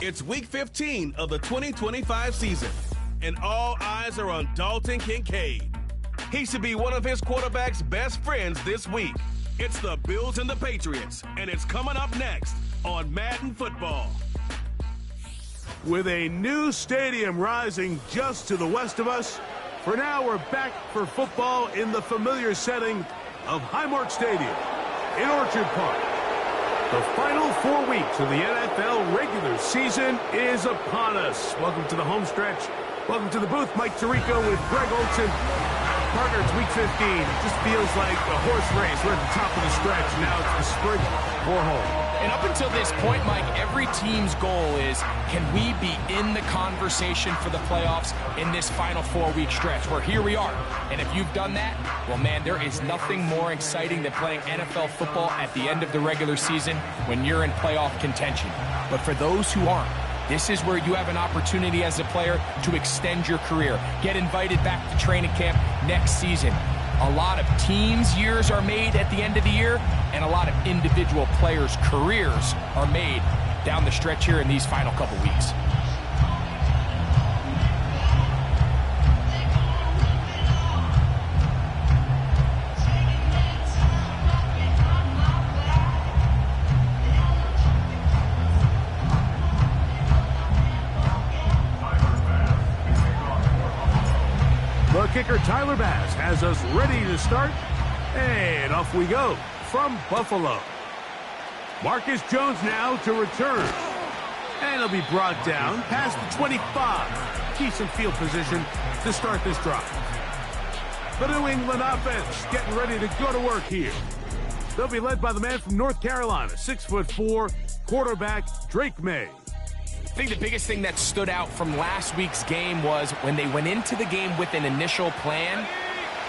It's Week 15 of the 2025 season, and all eyes are on Dalton Kincaid. He should be one of his quarterback's best friends this week. It's the Bills and the Patriots, and it's coming up next on Madden Football. With a new stadium rising just to the west of us, for now we're back for football in the familiar setting of Highmark Stadium in Orchard Park. The final 4 weeks of the NFL regular season is upon us. Welcome to the home stretch. Welcome to the booth. Mike Tirico with Greg Olson. Partner, it's Week 15. It just feels like a horse race. We're at the top of the stretch. Now it's the sprint or home. And up until this point, Mike, every team's goal is, can we be in the conversation for the playoffs in this final 4-week stretch? Where here we are. And if you've done that, well, man, there is nothing more exciting than playing NFL football at the end of the regular season when you're in playoff contention. But for those who aren't, this is where you have an opportunity as a player to extend your career, get invited back to training camp next season. A lot of teams' years are made at the end of the year, and a lot of individual players' careers are made down the stretch here in these final couple weeks. The kicker, Tyler Bass, has us ready to start, and off we go from Buffalo. Marcus Jones now to return, and he'll be brought down past the 25. Decent field position to start this drive. The New England offense getting ready to go to work here. They'll be led by the man from North Carolina, 6'4", quarterback Drake May. I think the biggest thing that stood out from last week's game was when they went into the game with an initial plan,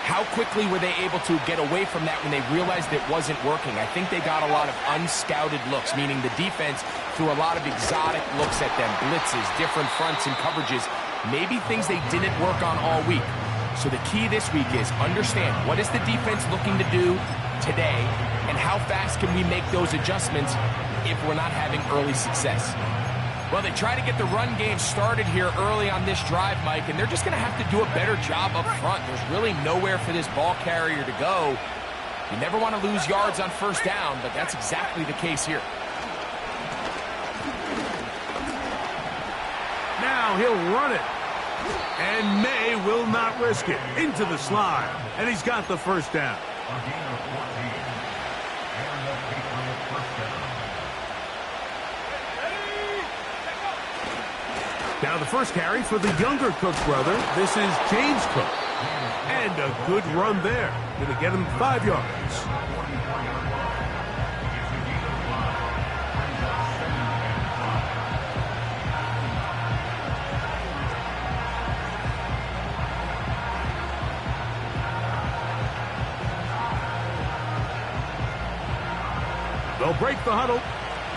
how quickly were they able to get away from that when they realized it wasn't working? I think they got a lot of unscouted looks, meaning the defense threw a lot of exotic looks at them, blitzes, different fronts and coverages, maybe things they didn't work on all week. So the key this week is understand what is the defense looking to do today and how fast can we make those adjustments if we're not having early success. Well, they try to get the run game started here early on this drive, Mike, and they're just going to have to do a better job up front. There's really nowhere for this ball carrier to go. You never want to lose yards on first down, but that's exactly the case here. Now he'll run it, and May will not risk it. Into the slide, and he's got the first down. Now the first carry for the younger Cook brother. This is James Cook. And a good run there. Going to get him 5 yards. They'll break the huddle.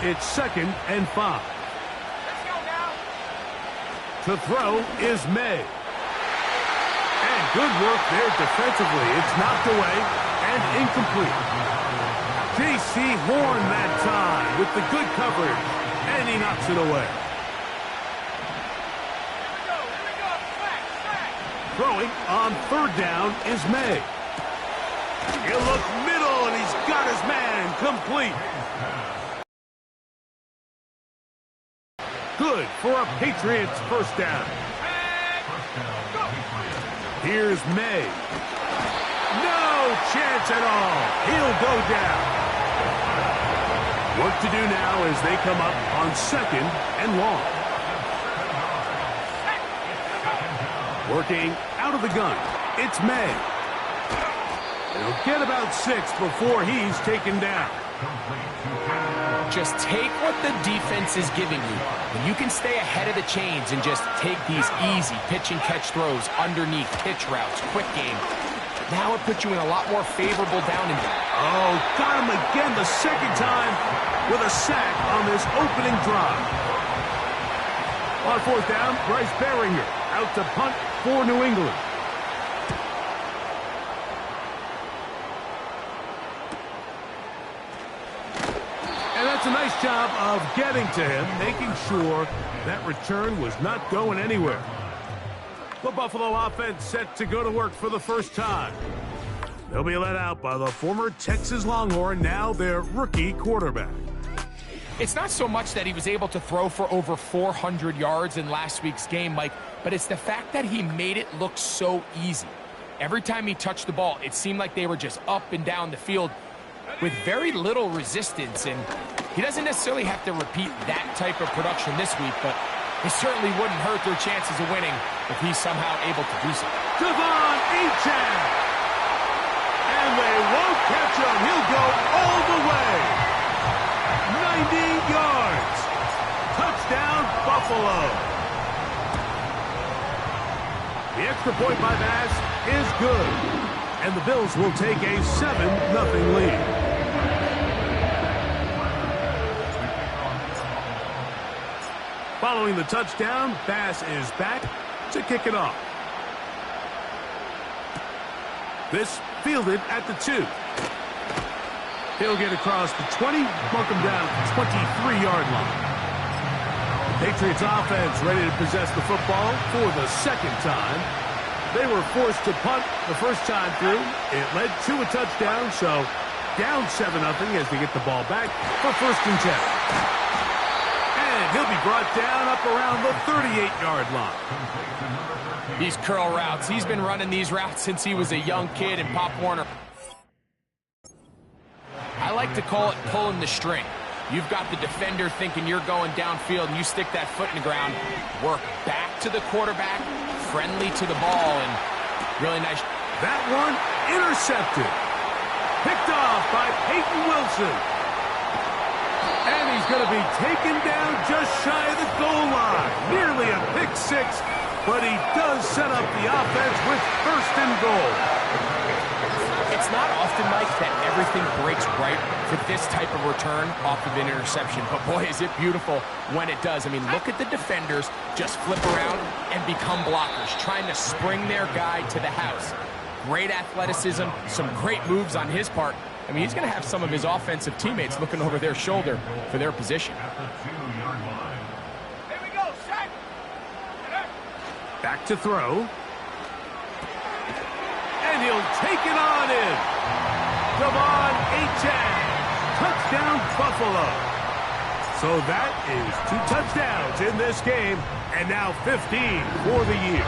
It's 2nd and 5. To throw is May. And good work there defensively. It's knocked away and incomplete. J.C. Horn that time with the good coverage. And he knocks it away. Throwing on 3rd down is May. He'll look middle, and he's got his man complete. Good for a Patriots first down. Here's May. No chance at all. He'll go down. Work to do now as they come up on 2nd and long. Working out of the gun. It's May. He'll get about 6 before he's taken down. Just take what the defense is giving you. When you can stay ahead of the chains and just take these easy pitch and catch throws underneath pitch routes, quick game, now it puts you in a lot more favorable down and down. Oh, got him again the 2nd time with a sack on this opening drive. On 4th down, Bryce Behringer out to punt for New England. Does a nice job of getting to him, making sure that return was not going anywhere. The Buffalo offense set to go to work for the first time. They'll be let out by the former Texas Longhorn, now their rookie quarterback. It's not so much that he was able to throw for over 400 yards in last week's game, Mike, but it's the fact that he made it look so easy. Every time he touched the ball, it seemed like they were just up and down the field with very little resistance, and he doesn't necessarily have to repeat that type of production this week, but it certainly wouldn't hurt their chances of winning if he's somehow able to do so. Devon Achane! And they won't catch him. He'll go all the way. 90 yards. Touchdown, Buffalo. The extra point by Bass is good. And the Bills will take a 7-0 lead. Following the touchdown, Bass is back to kick it off. This fielded at the 2. He'll get across the 20, mark him down at the 23-yard line. Patriots offense ready to possess the football for the second time. They were forced to punt the first time through. It led to a touchdown, so down 7-0 as they get the ball back for 1st and 10. And he'll be brought down up around the 38-yard line. These curl routes, he's been running these routes since he was a young kid in Pop Warner. I like to call it pulling the string. You've got the defender thinking you're going downfield, and you stick that foot in the ground, work back to the quarterback, friendly to the ball, and really nice. That one intercepted. Picked off by Peyton Wilson. And he's going to be taken down just shy of the goal line. Nearly a pick 6, but he does set up the offense with 1st and goal. It's not often, Mike, that everything breaks right for this type of return off of an interception. But, boy, is it beautiful when it does. I mean, look at the defenders just flip around and become blockers, trying to spring their guy to the house. Great athleticism, some great moves on his part. I mean, he's going to have some of his offensive teammates looking over their shoulder for their position. Here we go, sack. Back to throw. And he'll take it on in. Devon Achane. Touchdown, Buffalo. So that is 2 touchdowns in this game, and now 15 for the year.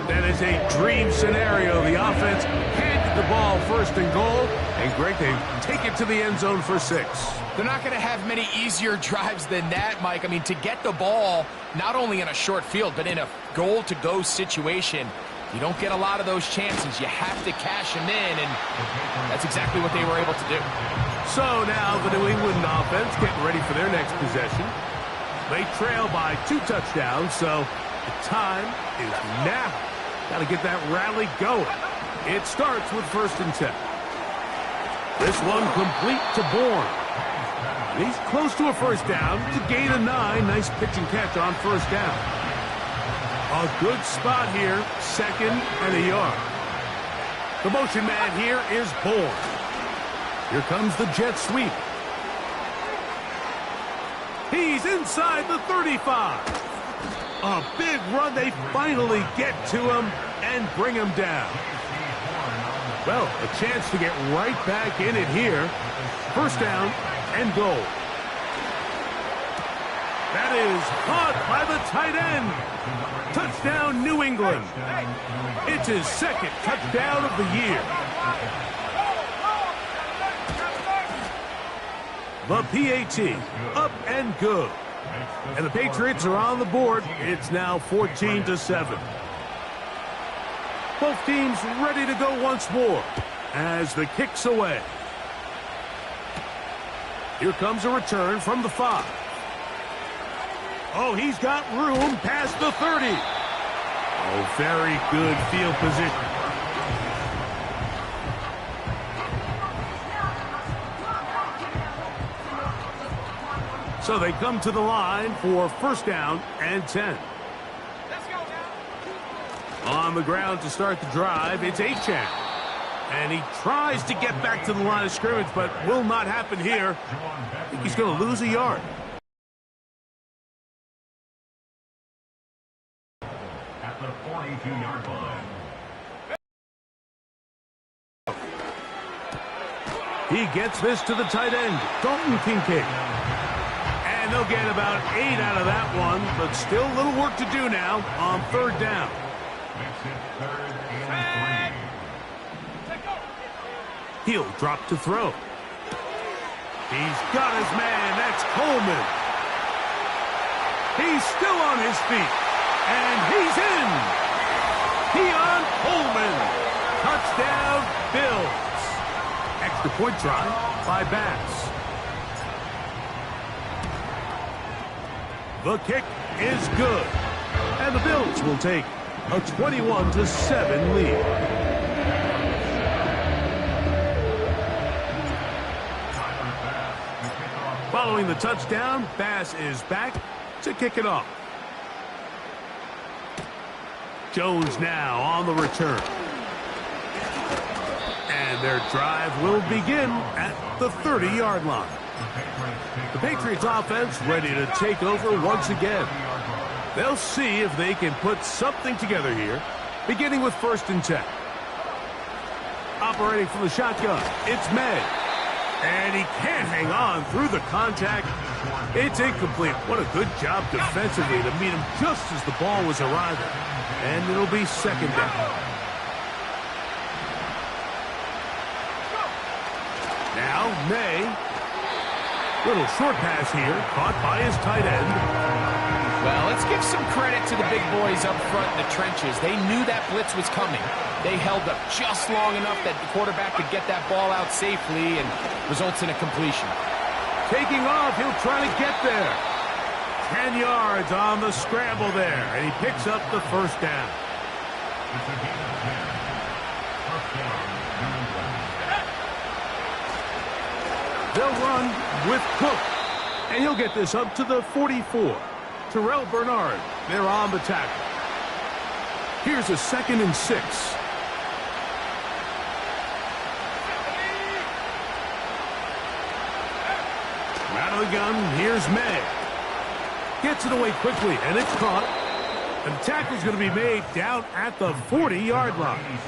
That is a dream scenario. The offense handed the ball 1st and goal, and Greg, they take it to the end zone for 6. They're not going to have many easier drives than that, Mike. I mean, to get the ball, not only in a short field, but in a goal-to-go situation, you don't get a lot of those chances. You have to cash them in, and that's exactly what they were able to do. So now the New England offense getting ready for their next possession. They trail by 2 touchdowns, so the time is now. Got to get that rally going. It starts with 1st and 10. This one complete to Bourne. He's close to a 1st down. It's a gain of 9. Nice pitch and catch on 1st down. A good spot here, 2nd and a yard. The motion man here is Bourne. Here comes the jet sweep. He's inside the 35. A big run. They finally get to him and bring him down. Well, a chance to get right back in it here. 1st down and goal. That is caught by the tight end. Touchdown, New England. It's his 2nd touchdown of the year. The PAT, up and good. And the Patriots are on the board. It's now 14-7. Both teams ready to go once more as the kick's away. Here comes a return from the 5. Oh, he's got room past the 30. Oh, very good field position. So they come to the line for 1st down and 10. Let's go now. On the ground to start the drive, it's Achane. And he tries to get back to the line of scrimmage, but will not happen here. I think he's going to lose a yard. At the 42-yard line. He gets this to the tight end, Dalton Kincaid. And they'll get about 8 out of that one, but still a little work to do now on third down. Makes it 3rd and 3. He'll drop to throw. He's got his man. That's Coleman. He's still on his feet. And he's in. Keon Coleman. Touchdown, Bills. Extra point try by Bass. The kick is good. And the Bills will take a 21-7 lead. Following the touchdown, Bass is back to kick it off. Jones now on the return. And their drive will begin at the 30-yard line. The Patriots offense ready to take over once again. They'll see if they can put something together here, beginning with 1st and 10. Operating from the shotgun, it's May. And he can't hang on through the contact. It's incomplete. What a good job defensively to meet him just as the ball was arriving. And it'll be 2nd down. Now, May. Little short pass here, caught by his tight end. Well, let's give some credit to the big boys up front in the trenches. They knew that blitz was coming. They held up just long enough that the quarterback could get that ball out safely and results in a completion. Taking off, he'll try to get there. 10 yards on the scramble there, and he picks up the 1st down. They'll run with Cook, and he'll get this up to the 44. Terrell Bernard, they're on the tackle. Here's a 2nd and 6. Out of the gun, here's May. Gets it away quickly, and it's caught. And the tackle's going to be made down at the 40-yard line.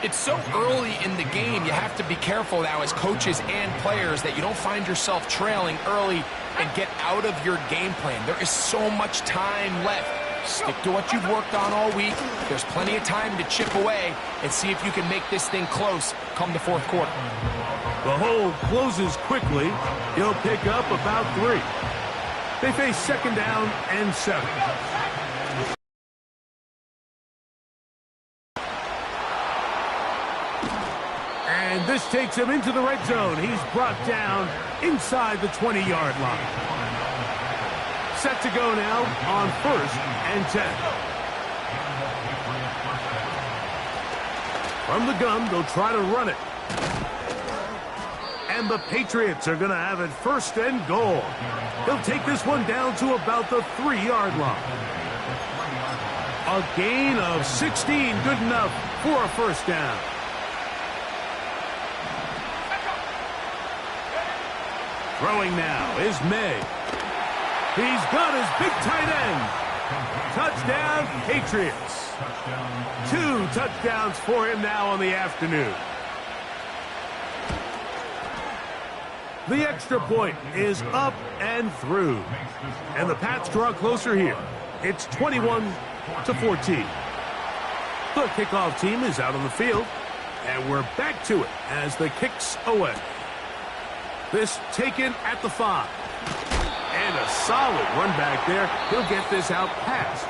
It's so early in the game, you have to be careful now as coaches and players that you don't find yourself trailing early and get out of your game plan. There is so much time left. Stick to what you've worked on all week. There's plenty of time to chip away and see if you can make this thing close come the 4th quarter. The hole closes quickly. He'll pick up about 3. They face 2nd down and 7. And this takes him into the red zone. He's brought down inside the 20-yard line. Set to go now on 1st and 10. From the gun, they'll try to run it. And the Patriots are going to have it 1st and goal. They'll take this one down to about the 3-yard line. A gain of 16, good enough for a 1st down. Throwing now is May. He's got his big tight end. Touchdown, Patriots. 2 touchdowns for him now on the afternoon. The extra point is up and through. And the Pats draw closer here. It's 21-14. The kickoff team is out on the field. And we're back to it as the kick's away. This taken at the 5. And a solid run back there. He'll get this out past.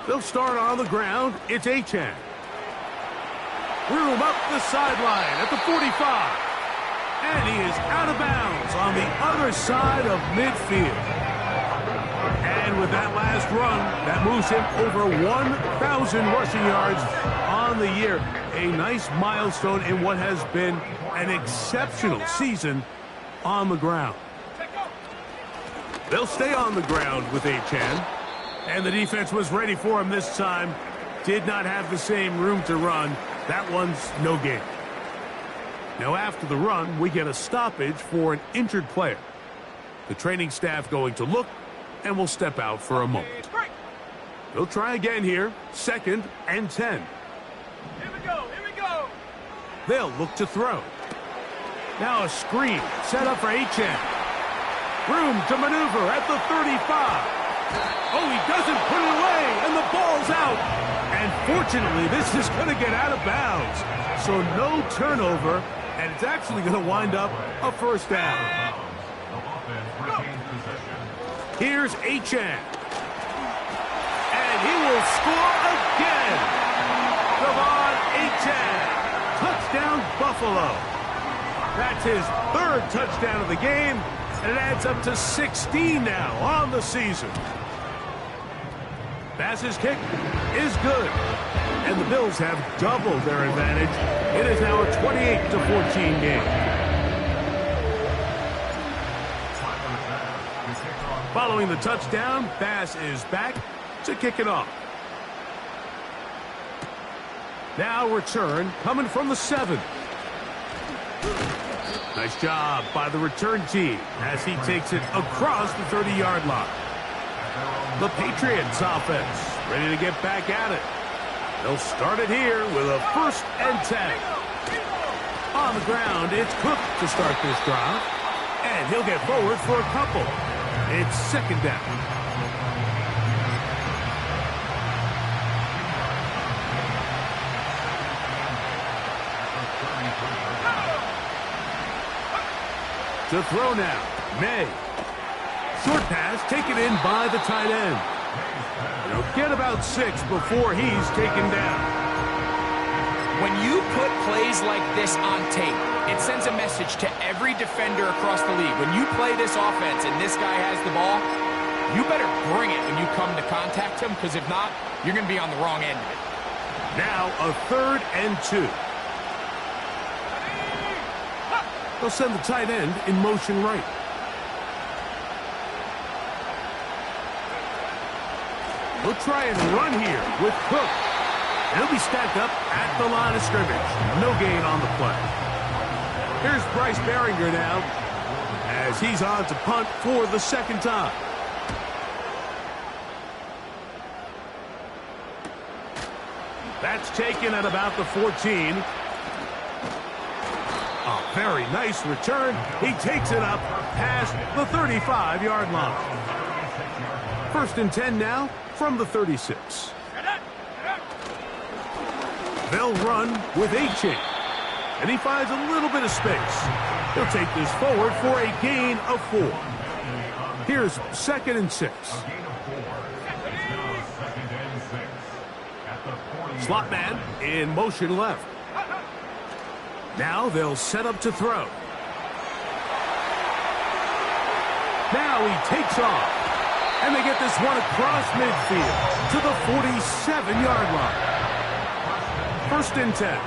They'll start on the ground. It's Achan. Room up the sideline at the 45. And he is out of bounds on the other side of midfield. And And with that last run, that moves him over 1,000 rushing yards on the year. A nice milestone in what has been an exceptional season on the ground. They'll stay on the ground with Achane. And the defense was ready for him this time. Did not have the same room to run. That one's no gain. Now after the run, we get a stoppage for an injured player. The training staff going to look and will step out for a moment. They'll try again here. 2nd and 10. Here we go. They'll look to throw. Now a screen set up for Achane. Room to maneuver at the 35. Oh, he doesn't put it away, and the ball's out. And fortunately, this is going to get out of bounds. So no turnover, and it's actually going to wind up a first down. Here's Achane. And he will score again. Devon Achane. Touchdown, Buffalo. That's his 3rd touchdown of the game, and it adds up to 16 now on the season. Bass's kick is good, and the Bills have doubled their advantage. It is now a 28-14 game. Following the touchdown, Bass is back to kick it off. Now return coming from the 7. Nice job by the return team as he takes it across the 30-yard line. The Patriots offense ready to get back at it. They'll start it here with a 1st and 10. On the ground, it's Cook to start this drive. And he'll get forward for a couple. It's 2nd down. To throw now, May. Short pass taken in by the tight end. He'll get about 6 before he's taken down. When you put plays like this on tape, it sends a message to every defender across the league. When you play this offense and this guy has the ball, you better bring it when you come to contact him, because if not, you're going to be on the wrong end of it. Now a 3rd and 2. They'll send the tight end in motion right. He'll try and run here with Cook. And he'll be stacked up at the line of scrimmage. No gain on the play. Here's Bryce Behringer now as he's on to punt for the 2nd time. That's taken at about the 14. A very nice return. He takes it up past the 35-yard line. 1st and 10 now from the 36. They'll run with Achane. And he finds a little bit of space. He'll take this forward for a gain of 4. Here's 2nd and 6. Slot man in motion left. Now they'll set up to throw. Now he takes off. And they get this one across midfield to the 47-yard line. 1st and 10.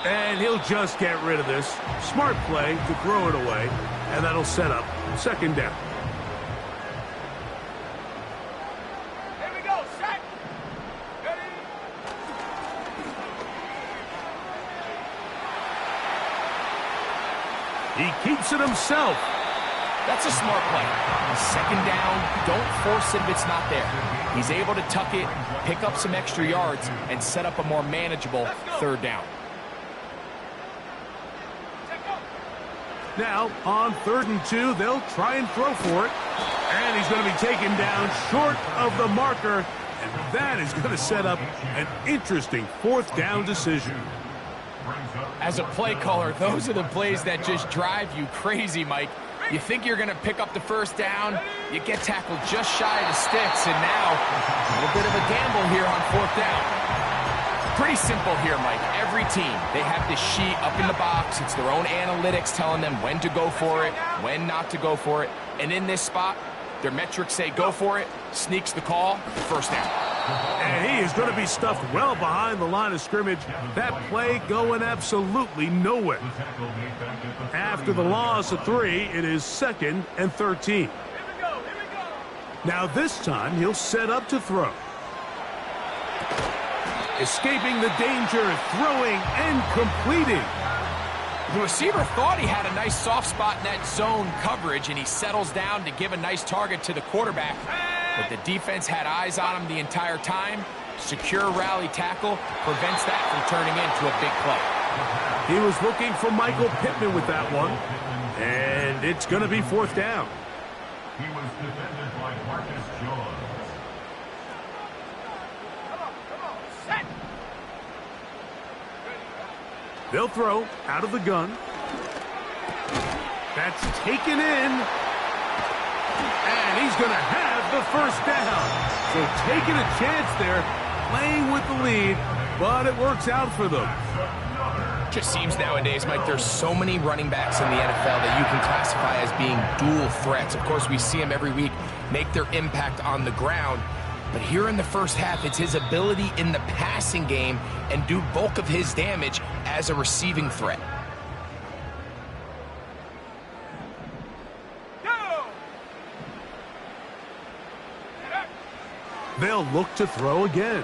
And he'll just get rid of this. Smart play to throw it away. And that'll set up 2nd down. Here we go, set. Ready. He keeps it himself. That's a smart play. 2nd down, don't force it if it's not there. He's able to tuck it, pick up some extra yards, and set up a more manageable 3rd down. Now, on 3rd and 2, they'll try and throw for it. And he's going to be taken down short of the marker. And that is going to set up an interesting 4th down decision. As a play caller, those are the plays that just drive you crazy, Mike. You think you're going to pick up the first down, you get tackled just shy of the sticks, and now a little bit of a gamble here on fourth down. Pretty simple here, Mike. Every team, they have this sheet up in the box. It's their own analytics telling them when to go for it, when not to go for it. And in this spot, their metrics say go for it, sneaks the call, first down. And he is going to be stuffed well behind the line of scrimmage. That play going absolutely nowhere. After the loss of 3, it is 2nd and 13. Now this time, he'll set up to throw. Escaping the danger, throwing and completing. The receiver thought he had a nice soft spot in that zone coverage, and he settles down to give a nice target to the quarterback. But the defense had eyes on him the entire time. Secure rally tackle prevents that from turning into a big play. He was looking for Michael Pittman with that one. And it's going to be fourth down. He was defended by Marcus Jones. They'll throw out of the gun. That's taken in. And he's going to have the first down. So taking a chance there, playing with the lead, but it works out for them. Just seems nowadays, Mike, there's so many running backs in the NFL that you can classify as being dual threats. Of course, we see them every week make their impact on the ground. But here in the first half, it's his ability in the passing game and do bulk of his damage as a receiving threat. They'll look to throw again.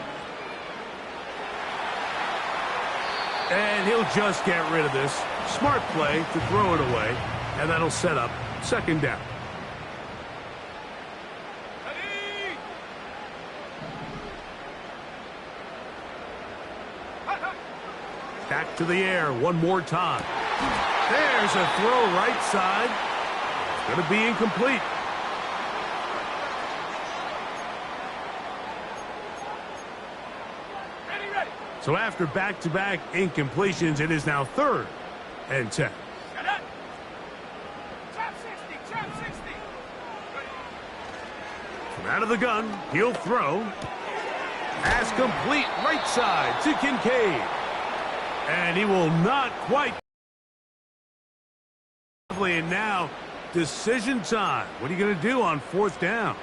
And he'll just get rid of this. Smart play to throw it away. And that'll set up second down. Back to the air one more time. There's a throw right side. It's going to be incomplete. So after back-to-back incompletions, it is now 3rd and 10. From out of the gun, he'll throw. Pass complete right side to Kincaid. And he will not quite. And now, decision time. What are you going to do on fourth down?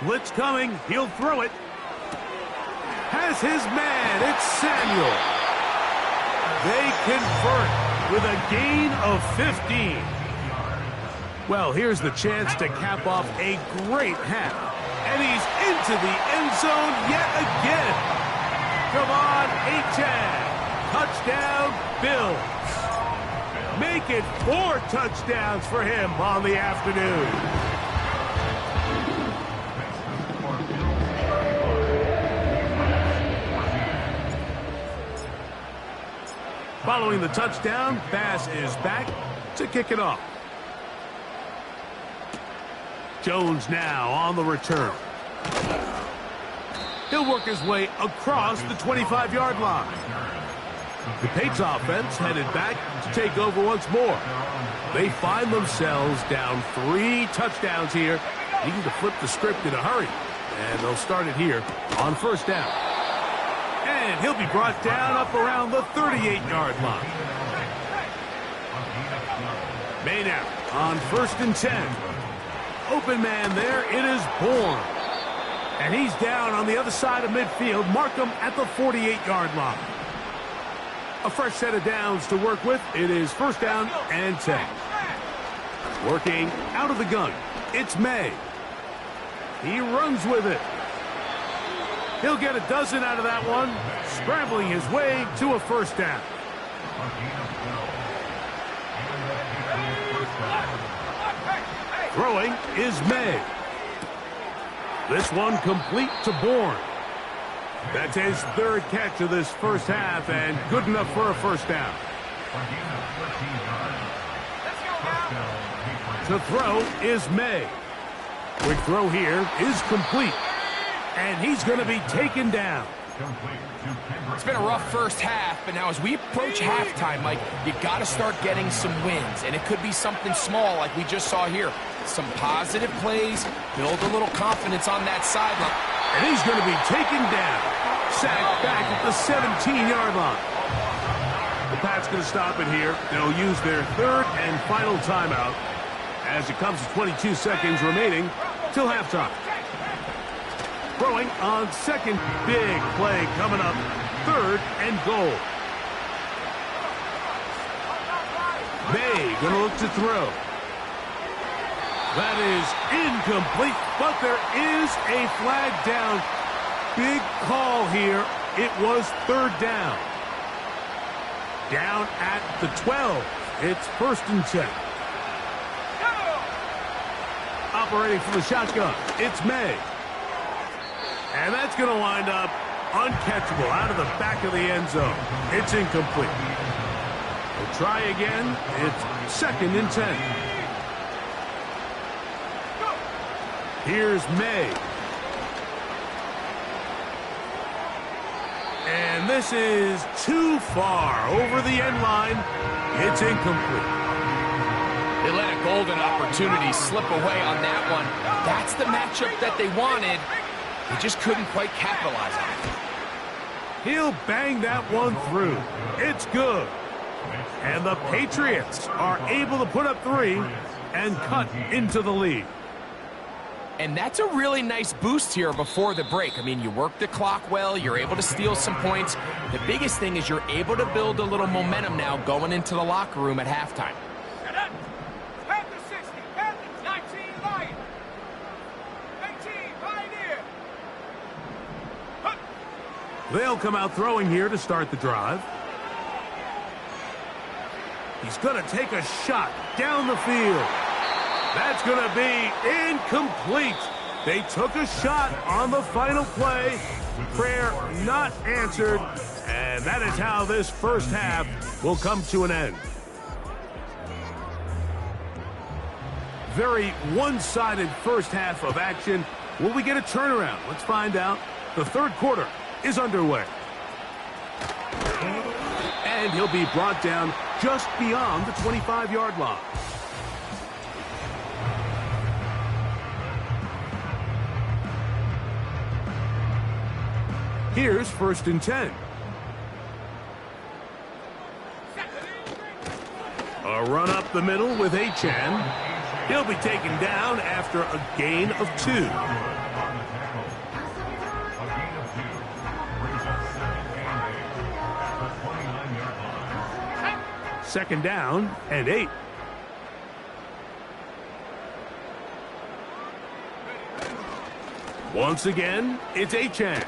Blitz coming. He'll throw it. Has his man. It's Samuel. They convert with a gain of 15. Well, here's the chance to cap off a great half. And he's into the end zone yet again. Come on, Achane. Touchdown, Bills. Make it 4 touchdowns for him on the afternoon. Following the touchdown, Bass is back to kick it off. Jones now on the return. He'll work his way across the 25-yard line. The Patriots offense headed back to take over once more. They find themselves down 3 touchdowns here, needing to flip the script in a hurry. And they'll start it here on first down. And he'll be brought down up around the 38-yard line. May now on 1st and 10. Open man there, it is Bourne. And he's down on the other side of midfield. Mark him at the 48-yard line. A fresh set of downs to work with. It is first down and 10. Working out of the gun. It's May. He runs with it. He'll get a dozen out of that one. Scrambling his way to a first down. Throwing is May. This one complete to Bourne. That's his 3rd catch of this first half and good enough for a first down. To throw is May. Quick throw here is complete. And he's going to be taken down. It's been a rough first half, but now as we approach halftime, Mike, you got to start getting some wins. And it could be something small like we just saw here. Some positive plays, build a little confidence on that sideline. And he's going to be taken down. Sacked back at the 17-yard line. The Pats going to stop it here. They'll use their third and final timeout as it comes to 22 seconds remaining till halftime. Throwing on second, big play coming up, third and goal. May going to look to throw. That is incomplete, but there is a flag down. Big call here. It was third down. Down at the 12. It's first and 10. Operating from the shotgun, it's May. And that's going to wind up uncatchable out of the back of the end zone. It's incomplete. We'll try again. It's second and 10. Here's May. And this is too far over the end line. It's incomplete. They let a golden opportunity slip away on that one. That's the matchup that they wanted. They just couldn't quite capitalize on it. He'll bang that one through. It's good. And the Patriots are able to put up 3 and cut into the lead. And that's a really nice boost here before the break. I mean, you work the clock well. You're able to steal some points. The biggest thing is you're able to build a little momentum now going into the locker room at halftime. They'll come out throwing here to start the drive. He's going to take a shot down the field. That's going to be incomplete. They took a shot on the final play. Prayer not answered. And that is how this first half will come to an end. Very one-sided first half of action. Will we get a turnaround? Let's find out. The third quarter is underway. And he'll be brought down just beyond the 25-yard line. Here's first and 10. A run up the middle with Achan. He'll be taken down after a gain of 2. Second down and 8. Once again, it's Achan.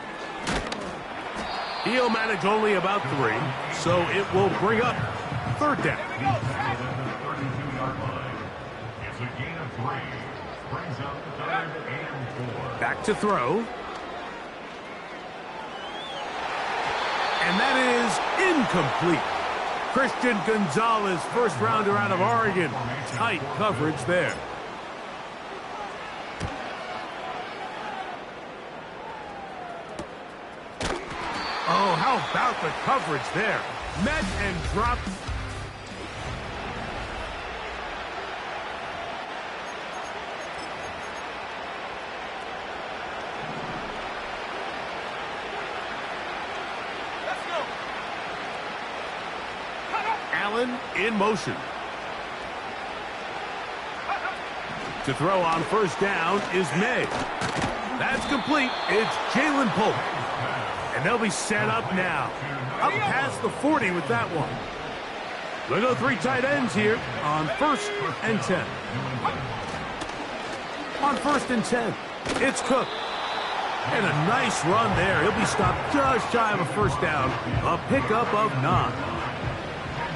He'll manage only about 3, so it will bring up third down. Back to throw. And that is incomplete. Christian Gonzalez, first rounder out of Oregon. Tight coverage there. Oh, how about the coverage there? Met and dropped. Allen in motion. To throw on first down is May. That's complete. It's Jalen Polk. And they'll be set up now. Up past the 40 with that one. They'll go 3 tight ends here on first and 10. On first and 10, it's Cook. And a nice run there. He'll be stopped just shy of a first down. A pickup of 9.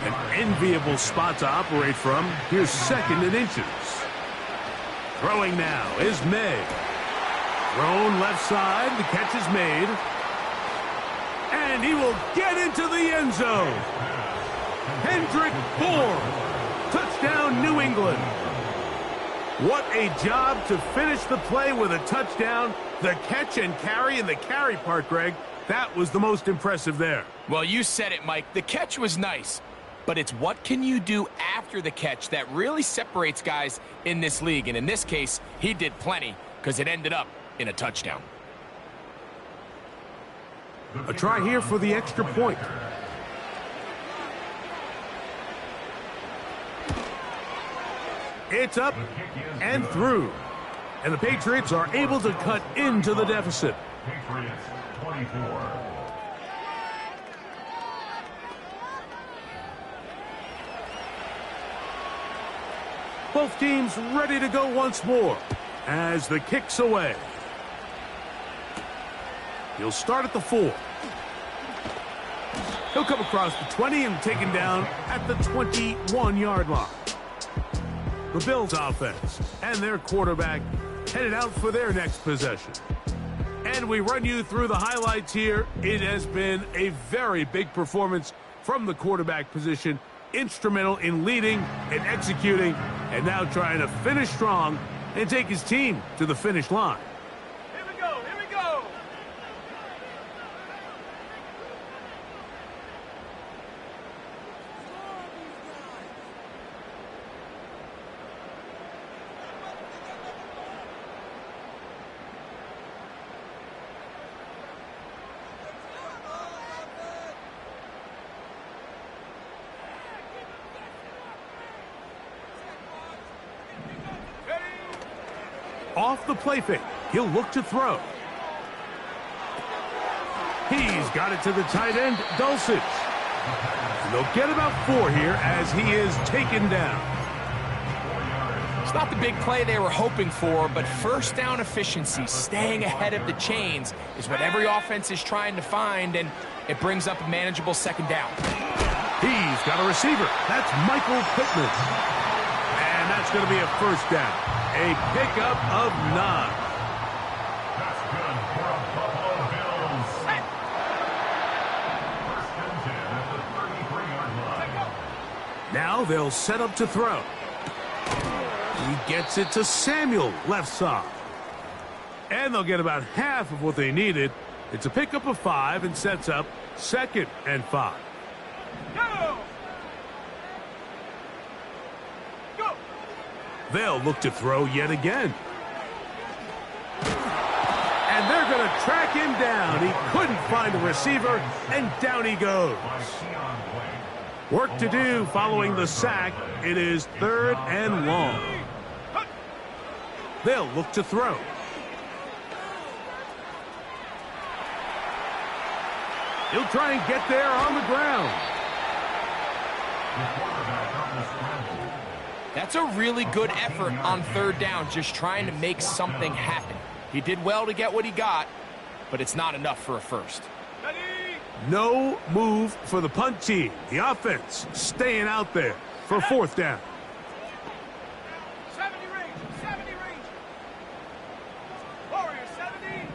An enviable spot to operate from. Here's second and inches. Throwing now is May. Thrown left side. The catch is made. And he will get into the end zone. Hendrick Bourne. Touchdown, New England. What a job to finish the play with a touchdown. The catch and carry, and the carry part, Greg, that was the most impressive there. Well, you said it, Mike. The catch was nice, but it's what can you do after the catch that really separates guys in this league. And in this case, he did plenty because it ended up in a touchdown. A try here for the extra point. It's up and through. And the Patriots are able to cut into the deficit. Patriots 24. Both teams ready to go once more as the kick's away. He'll start at the 4. He'll come across the 20 and taken down at the 21-yard line. The Bills offense and their quarterback headed out for their next possession. And we run you through the highlights here. It has been a very big performance from the quarterback position. Instrumental in leading and executing, and now trying to finish strong and take his team to the finish line. Here we go, here we go. Off the play fake, he'll look to throw. He's got it to the tight end, Dulcich. And they'll get about 4 here as he is taken down. It's not the big play they were hoping for, but first down efficiency, staying ahead of the chains, is what every offense is trying to find, and it brings up a manageable second down. He's got a receiver. That's Michael Pittman. And that's going to be a first down. A pickup of 9. That's good for a Buffalo Bills. First and 10 at the 33-yard line. Now they'll set up to throw. He gets it to Samuel, left side. And they'll get about half of what they needed. It's a pickup of 5 and sets up 2nd and 5. Go! They'll look to throw yet again. And they're going to track him down. He couldn't find a receiver, and down he goes. Work to do following the sack. It is 3rd and long. They'll look to throw. He'll try and get there on the ground. That's a really good effort on 3rd down, just trying to make something happen. He did well to get what he got, but it's not enough for a first. No move for the punt team. The offense staying out there for 4th down. 70 range, 70 range. Warrior, 70.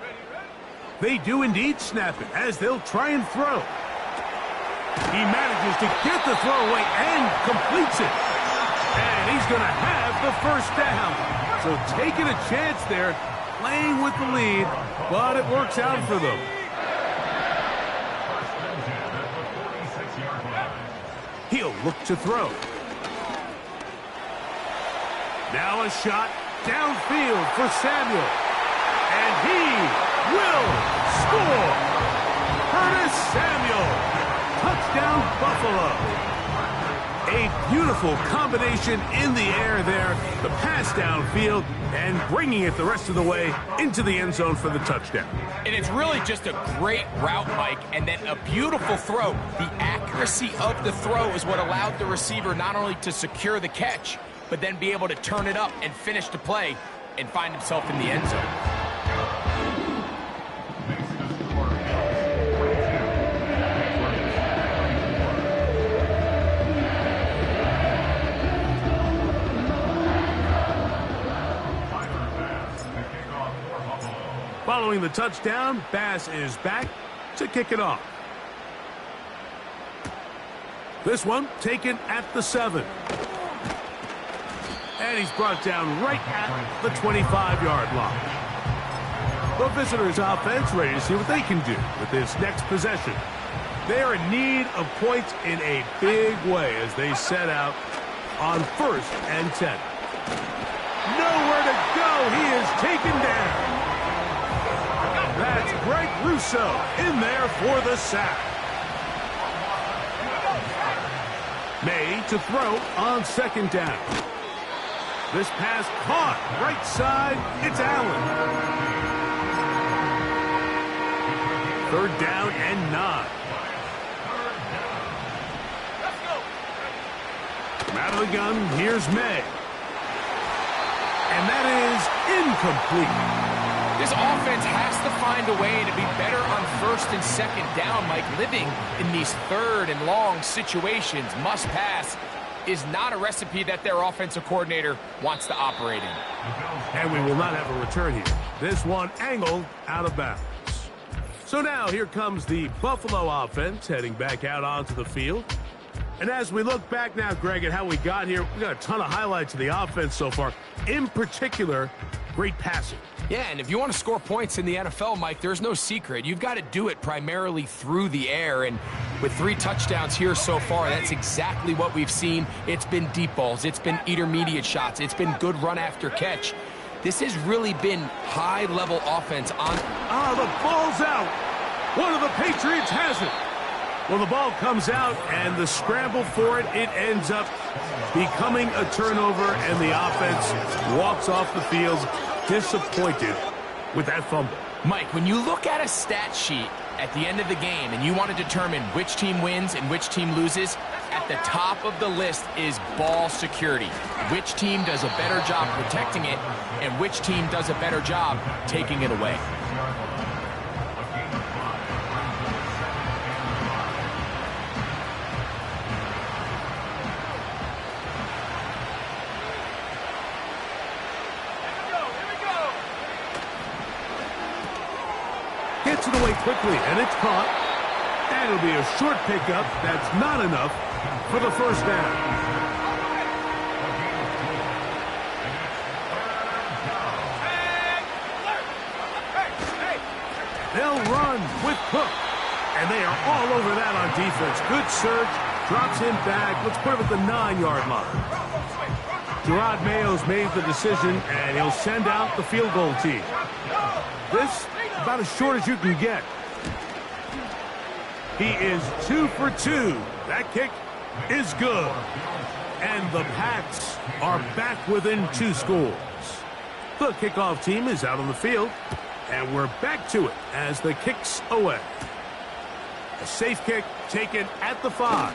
Ready. They do indeed snap it as they'll try and throw. He manages to get the throw away and completes it. And he's going to have the first down. So taking a chance there, playing with the lead, but it works out for them. He'll look to throw. Now a shot downfield for Samuel. And he will score. Curtis Samuel. Touchdown, Buffalo. A beautiful combination in the air there. The pass downfield and bringing it the rest of the way into the end zone for the touchdown. And it's really just a great route, Mike, and then a beautiful throw. The accuracy of the throw is what allowed the receiver not only to secure the catch, but then be able to turn it up and finish the play and find himself in the end zone. Following the touchdown, Bass is back to kick it off. This one taken at the 7. And he's brought down right at the 25-yard line. The visitors' offense ready to see what they can do with this next possession. They are in need of points in a big way as they set out on 1st and 10. Nowhere to go. He is taken down. That's Greg Russo in there for the sack. May to throw on 2nd down. This pass caught right side. It's Allen. 3rd down and 9. From out of the gun, here's May. And that is incomplete. This offense has to find a way to be better on 1st and 2nd down, Mike. Living in these 3rd and long situations, must pass, is not a recipe that their offensive coordinator wants to operate in. And we will not have a return here. This one angled out of bounds. So now here comes the Buffalo offense heading back out onto the field. And as we look back now, Greg, at how we got here, we got a ton of highlights of the offense so far. In particular, great passing. Yeah, and if you want to score points in the NFL, Mike, there's no secret. You've got to do it primarily through the air, and with 3 touchdowns here so far, that's exactly what we've seen. It's been deep balls. It's been intermediate shots. It's been good run after catch. This has really been high-level offense on... The ball's out. One of the Patriots has it. Well, the ball comes out, and the scramble for it, it ends up becoming a turnover, and the offense walks off the field disappointed with that fumble. Mike, when you look at a stat sheet at the end of the game and you want to determine which team wins and which team loses, at the top of the list is ball security. Which team does a better job protecting it, and which team does a better job taking it away. Gets it away quickly, and it's caught. And it'll be a short pickup. That's not enough for the 1st down. They'll run with Cook. And they are all over that on defense. Good search. Drops him back. Let's put him at the 9-yard line. Gerard Mayo's made the decision, and he'll send out the field goal team. This about as short as you can get. He is 2 for 2. That kick is good. And the Pats are back within 2 scores. The kickoff team is out on the field, and we're back to it as the kick's away. A safe kick taken at the 5.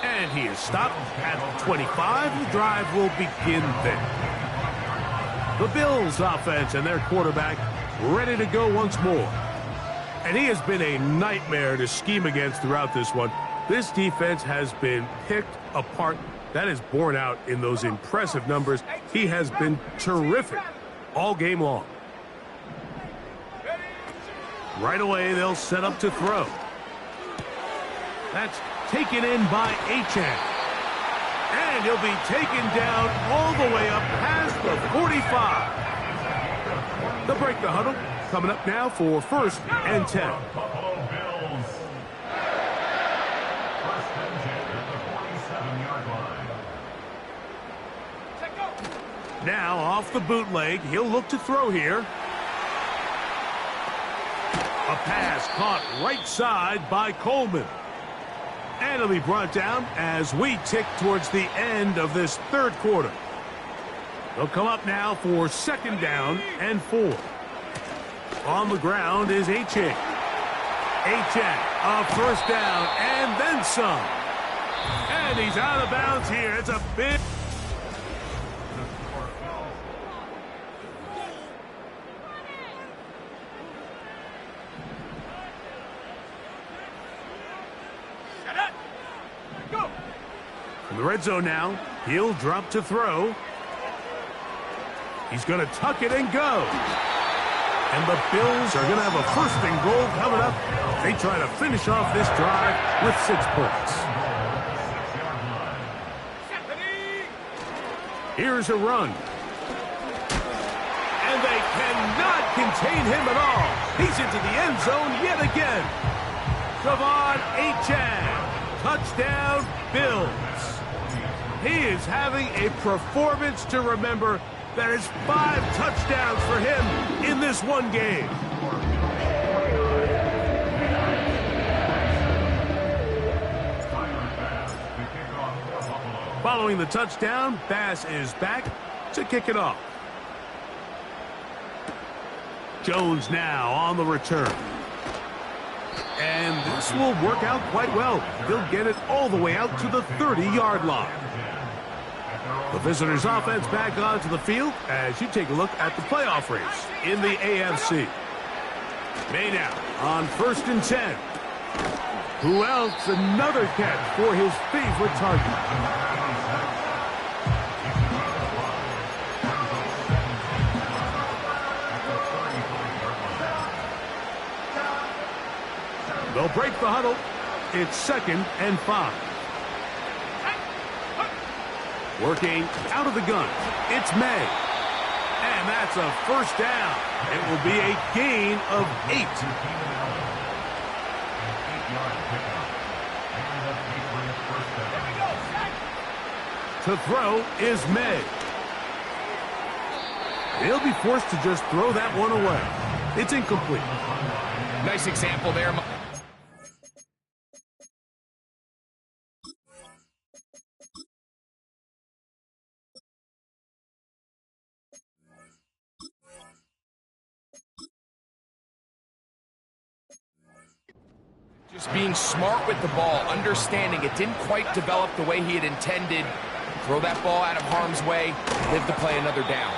And he is stopped at the 25. The drive will begin there. The Bills offense and their quarterback ready to go once more. And he has been a nightmare to scheme against throughout this one. This defense has been picked apart. That is borne out in those impressive numbers. He has been terrific all game long. Right away, they'll set up to throw. That's taken in by Achane. And he'll be taken down all the way up past the 45. They'll break the huddle. Coming up now for 1st and 10. Buffalo Bills. 1st and 10 at the 47-yard line. Now off the bootleg, he'll look to throw here. A pass caught right side by Coleman. And it'll be brought down as we tick towards the end of this 3rd quarter. They'll come up now for 2nd down and 4. On the ground is Achane. Achane, a 1st down, and then some. And he's out of bounds here. It's a big... From the red zone now, he'll drop to throw. He's going to tuck it and go. And the Bills are going to have a 1st and goal coming up. They try to finish off this drive with 6 points. Here's a run. And they cannot contain him at all. He's into the end zone yet again. Javon Achan. Touchdown, Bills. He is having a performance to remember. That is 5 touchdowns for him in this one game. Following the touchdown, Bass is back to kick it off. Jones now on the return. And this will work out quite well. He'll get it all the way out to the 30-yard line. The visitors' offense back onto the field as you take a look at the playoff race in the AFC. May now on 1st and 10. Who else? Another catch for his favorite target. They'll break the huddle. It's 2nd and 5. Working out of the gun. It's May. And that's a first down. It will be a gain of 8. To throw is May. He'll be forced to just throw that one away. It's incomplete. Nice example there. Just being smart with the ball, understanding it didn't quite develop the way he had intended. Throw that ball out of harm's way, live to play another down.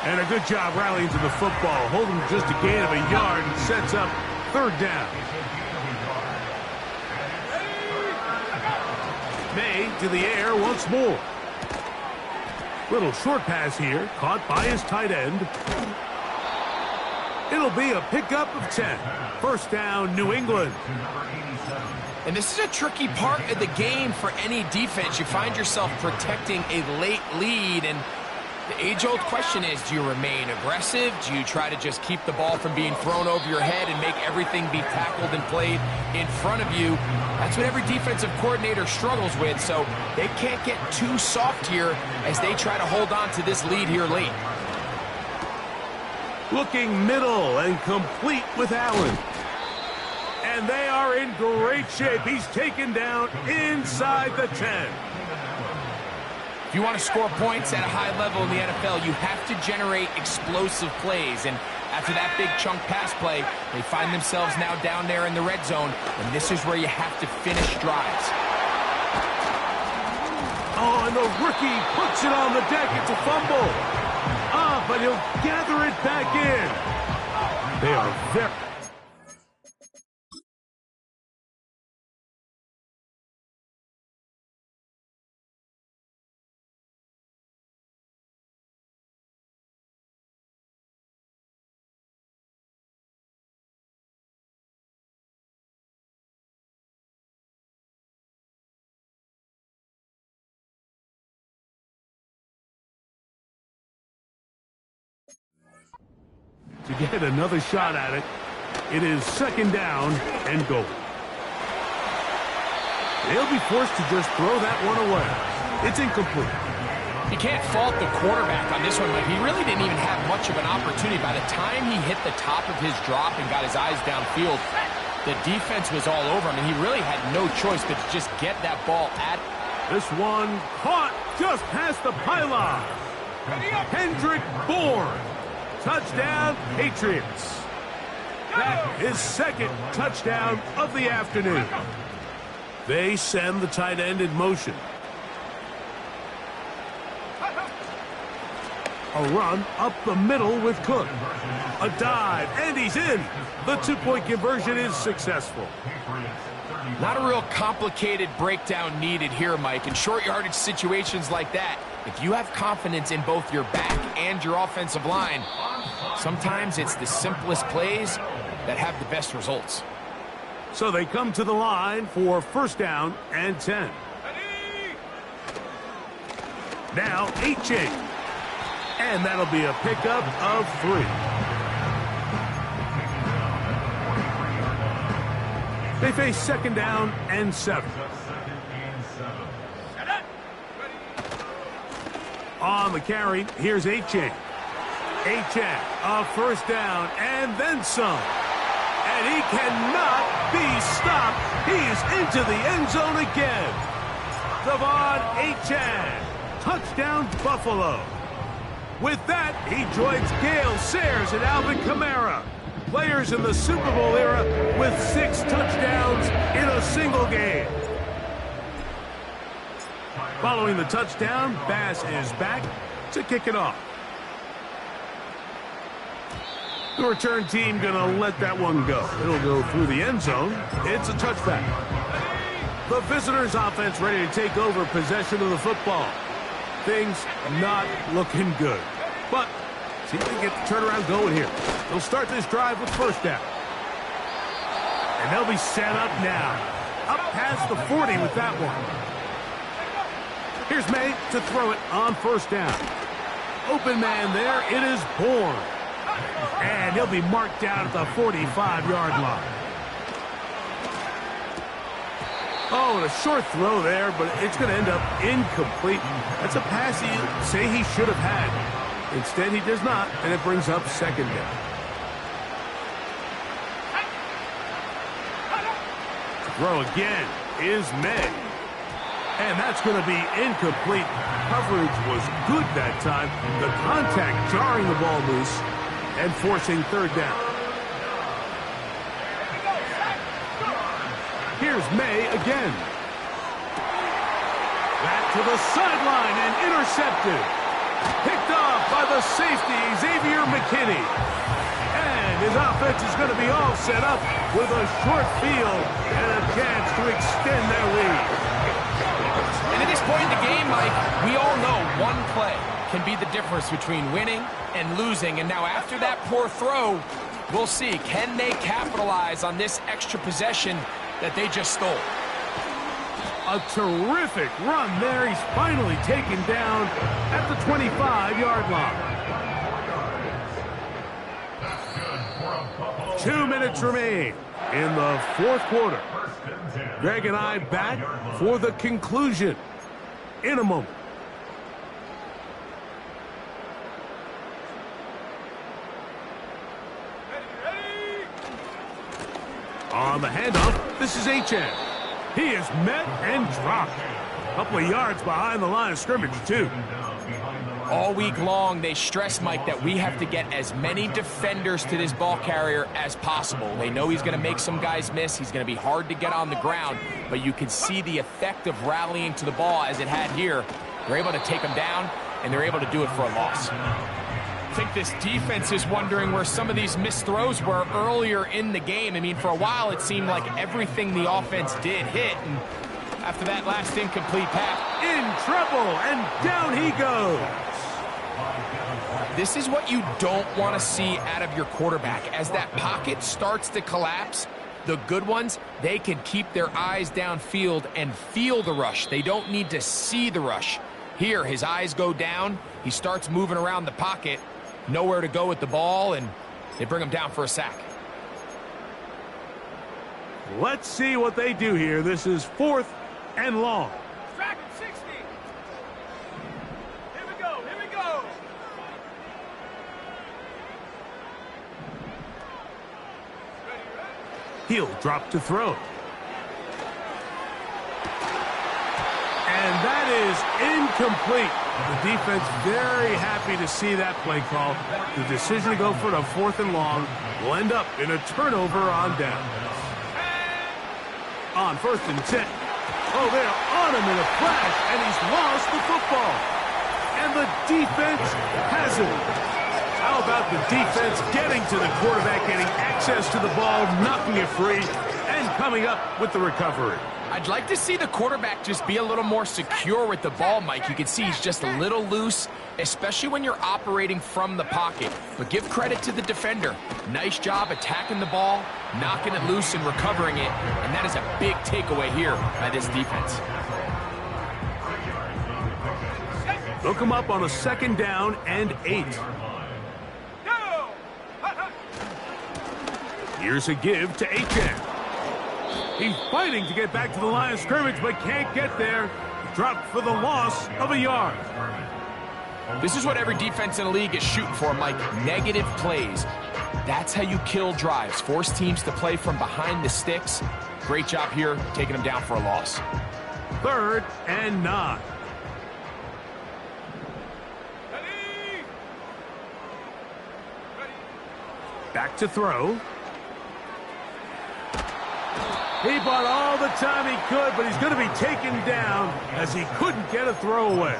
And a good job rallying to the football, holding just a gain of a yard and sets up 3rd down. May to the air once more. Little short pass here, caught by his tight end. It'll be a pickup of 10. First down, New England. And this is a tricky part of the game for any defense. You find yourself protecting a late lead, and the age-old question is, do you remain aggressive? Do you try to just keep the ball from being thrown over your head and make everything be tackled and played in front of you? That's what every defensive coordinator struggles with, so they can't get too soft here as they try to hold on to this lead here late. Looking middle and complete with Allen. And they are in great shape. He's taken down inside the 10. If you want to score points at a high level in the NFL, you have to generate explosive plays. And after that big chunk pass play, they find themselves now down there in the red zone. And this is where you have to finish drives. Oh, and the rookie puts it on the deck. It's a fumble. But he'll gather it back in. They are very... To get another shot at it, it is 2nd down and goal. They'll be forced to just throw that one away. It's incomplete. You can't fault the quarterback on this one, but he really didn't even have much of an opportunity. By the time he hit the top of his drop and got his eyes downfield, the defense was all over him, and he really had no choice but to just get that ball at. This one caught just past the pylon. Kendrick Bourne. Touchdown, Patriots. That is 2nd touchdown of the afternoon. They send the tight end in motion. A run up the middle with Cook. A dive, and he's in. The 2-point conversion is successful. Not a real complicated breakdown needed here, Mike. In short yardage situations like that, if you have confidence in both your back and your offensive line, sometimes it's the simplest plays that have the best results. So they come to the line for 1st down and 10. Now A-chain. And that'll be a pickup of 3. They face 2nd down and 7. On the carry, here's A-chain. A-chain, a 1st down, and then some. And he cannot be stopped. He's into the end zone again. Devon A-chain, touchdown Buffalo. With that, he joins Gale Sayers and Alvin Kamara, players in the Super Bowl era with 6 touchdowns in a single game. Following the touchdown, Bass is back to kick it off. The return team going to let that one go. It'll go through the end zone. It's a touchback. The visitors' offense ready to take over possession of the football. Things not looking good. But see if they get the turnaround going here. They'll start this drive with 1st down. And they'll be set up now. Up past the 40 with that one. Here's May to throw it on 1st down. Open man there. It is Bourne. And he'll be marked down at the 45-yard line. Oh, and a short throw there, but it's going to end up incomplete. That's a pass you say he should have had. Instead, he does not, and it brings up 2nd down. Throw again is May. And that's going to be incomplete. Coverage was good that time. The contact jarring the ball loose and forcing 3rd down. Here's May again. Back to the sideline and intercepted. Picked off by the safety, Xavier McKinney. And his offense is going to be all set up with a short field and a chance to extend their lead. And at this point in the game, Mike, we all know one play can be the difference between winning and losing. And now after that poor throw, we'll see, can they capitalize on this extra possession that they just stole? A terrific run there. He's finally taken down at the 25-yard line. 2 minutes remain in the 4th quarter. Greg and I back for the conclusion in a moment. On the handoff, this is A-chain. He is met and dropped. A couple of yards behind the line of scrimmage, too. All week long, they stress, Mike, that we have to get as many defenders to this ball carrier as possible. They know he's going to make some guys miss. He's going to be hard to get on the ground, but you can see the effect of rallying to the ball as it had here. They're able to take him down, and they're able to do it for a loss. I think this defense is wondering where some of these missed throws were earlier in the game. I mean, for a while, it seemed like everything the offense did hit, and after that last incomplete pass, in trouble, and down he goes. This is what you don't want to see out of your quarterback. As that pocket starts to collapse, the good ones, they can keep their eyes downfield and feel the rush. They don't need to see the rush. Here, his eyes go down. He starts moving around the pocket. Nowhere to go with the ball, and they bring him down for a sack. Let's see what they do here. This is 4th and long. Track at 60. Here we go. Here we go. He'll drop to throw. And that is incomplete. The defense very happy to see that play call. The decision to go for the 4th and long will end up in a turnover on down. On 1st and 10. Oh, they're on him in a flash, and he's lost the football. And the defense has it. How about the defense getting to the quarterback, getting access to the ball, knocking it free, and coming up with the recovery? I'd like to see the quarterback just be a little more secure with the ball, Mike. You can see he's just a little loose, especially when you're operating from the pocket. But give credit to the defender. Nice job attacking the ball, knocking it loose and recovering it. And that is a big takeaway here by this defense. Hook him up on a 2nd down and 8. Go! Here's a give to Achane. He's fighting to get back to the line of scrimmage, but can't get there. Dropped for the loss of a yard. This is what every defense in the league is shooting for, Mike. Negative plays. That's how you kill drives. Force teams to play from behind the sticks. Great job here, taking them down for a loss. 3rd and 9. Ready! Back to throw. He bought all the time he could, but he's going to be taken down as he couldn't get a throwaway.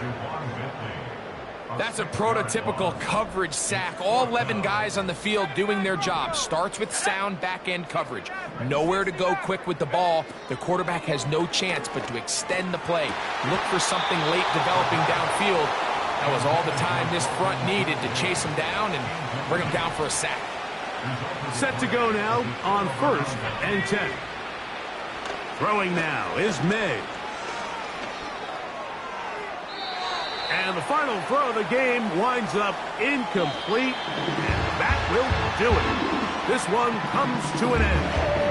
That's a prototypical coverage sack. All 11 guys on the field doing their job. Starts with sound back-end coverage. Nowhere to go quick with the ball. The quarterback has no chance but to extend the play. Look for something late developing downfield. That was all the time this front needed to chase him down and bring him down for a sack. Set to go now on 1st and 10. Throwing now is May. And the final throw of the game winds up incomplete, and that will do it. This one comes to an end.